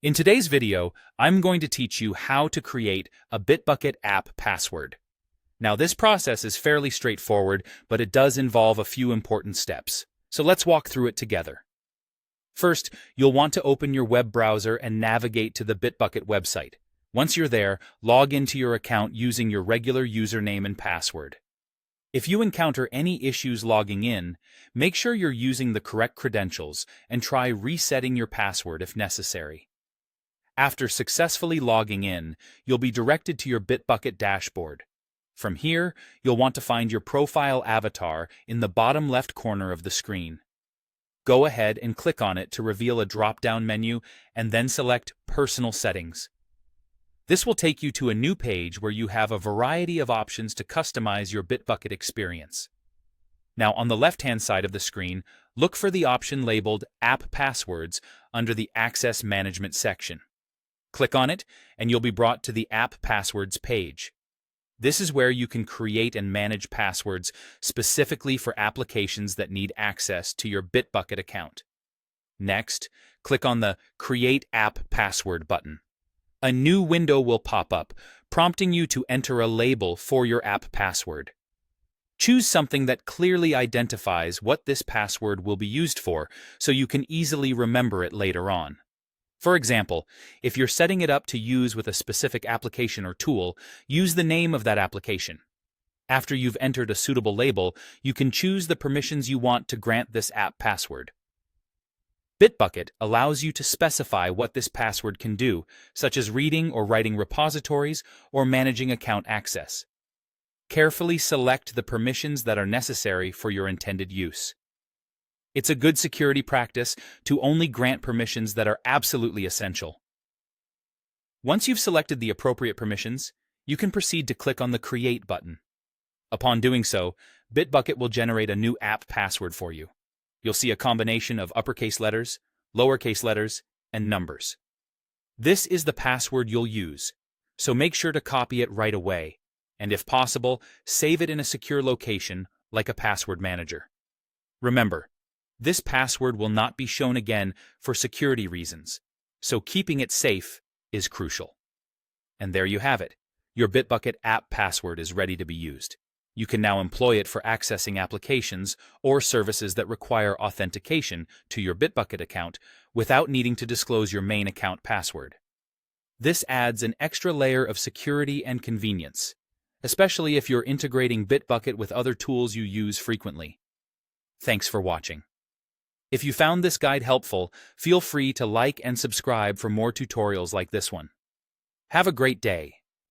In today's video, I'm going to teach you how to create a Bitbucket app password. Now, this process is fairly straightforward, but it does involve a few important steps. So let's walk through it together. First, you'll want to open your web browser and navigate to the Bitbucket website. Once you're there, log into your account using your regular username and password. If you encounter any issues logging in, make sure you're using the correct credentials and try resetting your password if necessary. After successfully logging in, you'll be directed to your Bitbucket dashboard. From here, you'll want to find your profile avatar in the bottom left corner of the screen. Go ahead and click on it to reveal a drop-down menu and then select Personal Settings. This will take you to a new page where you have a variety of options to customize your Bitbucket experience. Now, on the left-hand side of the screen, look for the option labeled App Passwords under the Access Management section. Click on it, and you'll be brought to the App Passwords page. This is where you can create and manage passwords specifically for applications that need access to your Bitbucket account. Next, click on the Create App Password button. A new window will pop up, prompting you to enter a label for your app password. Choose something that clearly identifies what this password will be used for, so you can easily remember it later on. For example, if you're setting it up to use with a specific application or tool, use the name of that application. After you've entered a suitable label, you can choose the permissions you want to grant this app password. Bitbucket allows you to specify what this password can do, such as reading or writing repositories or managing account access. Carefully select the permissions that are necessary for your intended use. It's a good security practice to only grant permissions that are absolutely essential. Once you've selected the appropriate permissions, you can proceed to click on the Create button. Upon doing so, Bitbucket will generate a new app password for you. You'll see a combination of uppercase letters, lowercase letters, and numbers. This is the password you'll use, so make sure to copy it right away, and if possible, save it in a secure location like a password manager. Remember, this password will not be shown again for security reasons, so keeping it safe is crucial. And there you have it. Your Bitbucket app password is ready to be used. You can now employ it for accessing applications or services that require authentication to your Bitbucket account without needing to disclose your main account password. This adds an extra layer of security and convenience, especially if you're integrating Bitbucket with other tools you use frequently. Thanks for watching. If you found this guide helpful, feel free to like and subscribe for more tutorials like this one. Have a great day.